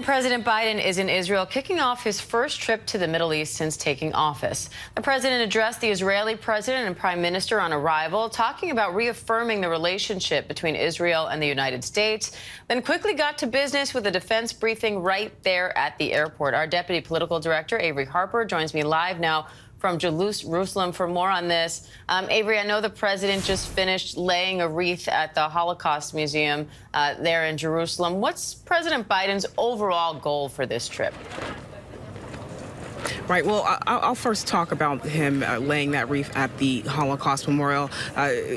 President Biden is in Israel, kicking off his first trip to the Middle East since taking office. The president addressed the Israeli president and prime minister on arrival, talking about reaffirming the relationship between Israel and the United States, then quickly got to business with a defense briefing right there at the airport. Our deputy political director, Averi Harper, joins me live now from Jerusalem for more on this. Averi, I know the president just finished laying a wreath at the Holocaust Museum there in Jerusalem. What's President Biden's overall goal for this trip? Right. Well, I'll first talk about him laying that wreath at the Holocaust Memorial.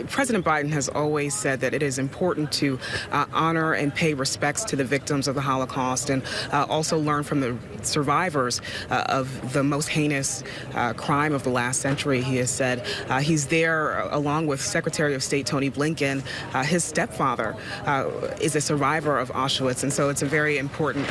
President Biden has always said that it is important to honor and pay respects to the victims of the Holocaust and also learn from the survivors of the most heinous crime of the last century, he has said. He's there along with Secretary of State Tony Blinken. His stepfather is a survivor of Auschwitz, and so it's a very important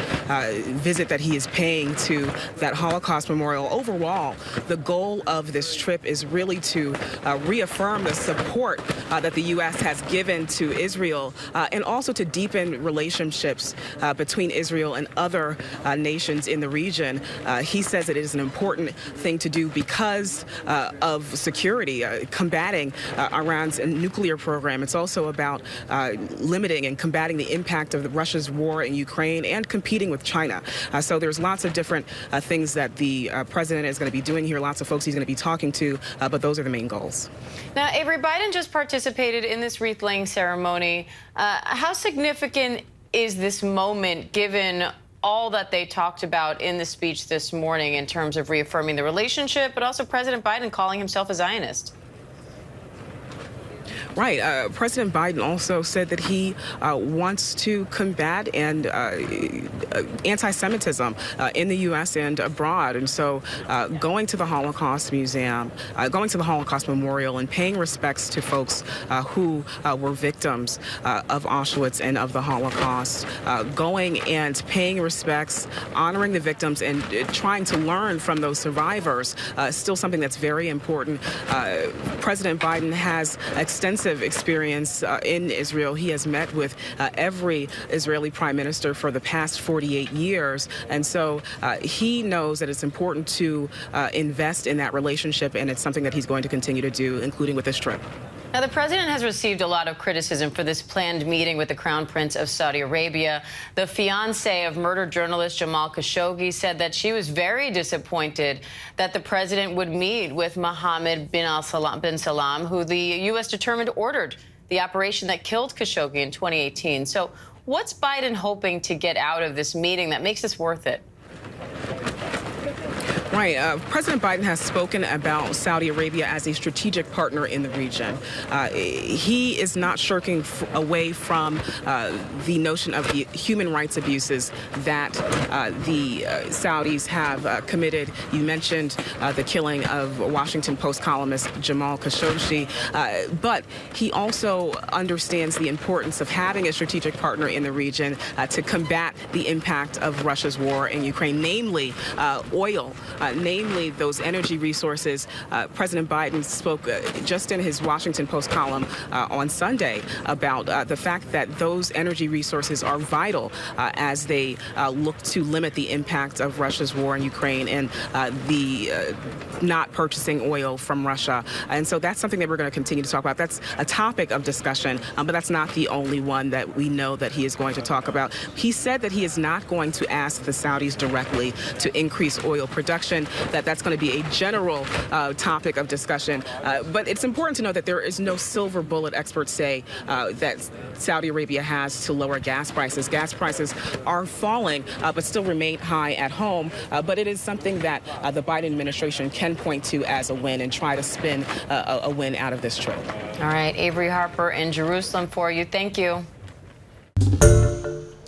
visit that he is paying to that Holocaust Memorial. Overall, the goal of this trip is really to reaffirm the support that the U.S. has given to Israel and also to deepen relationships between Israel and other nations in the region. He says it is an important thing to do because of security, combating Iran's nuclear program. It's also about limiting and combating the impact of Russia's war in Ukraine and competing with China. So there's lots of different things that the president is going to be doing here, lots of folks he's going to be talking to, but those are the main goals. Now, Averi, Biden just participated in this wreath-laying ceremony. How significant is this moment given all that they talked about in the speech this morning in terms of reaffirming the relationship, but also President Biden calling himself a Zionist? Right. President Biden also said that he wants to combat and anti-Semitism in the U.S. and abroad. And so going to the Holocaust Museum, going to the Holocaust Memorial and paying respects to folks who were victims of Auschwitz and of the Holocaust, going and paying respects, honoring the victims and trying to learn from those survivors is still something that's very important. President Biden has extensive experience in Israel. He has met with every Israeli prime minister for the past 48 years. And so he knows that it's important to invest in that relationship, and it's something that he's going to continue to do, including with this trip. Now, the president has received a lot of criticism for this planned meeting with the Crown Prince of Saudi Arabia. The fiancée of murdered journalist Jamal Khashoggi said that she was very disappointed that the president would meet with Mohammed bin Salman, who the U.S. determined ordered the operation that killed Khashoggi in 2018. So what's Biden hoping to get out of this meeting that makes this worth it? Right. President Biden has spoken about Saudi Arabia as a strategic partner in the region. He is not shirking away from the notion of the human rights abuses that the Saudis have committed. You mentioned the killing of Washington Post columnist Jamal Khashoggi, but he also understands the importance of having a strategic partner in the region to combat the impact of Russia's war in Ukraine, namely oil. Namely those energy resources. President Biden spoke just in his Washington Post column on Sunday about the fact that those energy resources are vital as they look to limit the impact of Russia's war in Ukraine and the not purchasing oil from Russia. And so that's something that we're going to continue to talk about. That's a topic of discussion, but that's not the only one that we know that he is going to talk about. He said that he is not going to ask the Saudis directly to increase oil production, that's going to be a general topic of discussion. But it's important to know that there is no silver bullet, experts say, that Saudi Arabia has to lower gas prices. Gas prices are falling, but still remain high at home. But it is something that the Biden administration can point to as a win and try to spin a win out of this trip. All right. Averi Harper in Jerusalem for you. Thank you.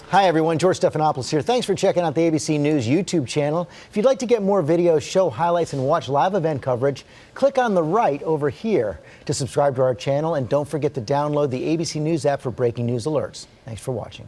Hi, everyone. George Stephanopoulos here. Thanks for checking out the ABC News YouTube channel. If you'd like to get more videos, show highlights, and watch live event coverage, click on the right over here to subscribe to our channel. And don't forget to download the ABC News app for breaking news alerts. Thanks for watching.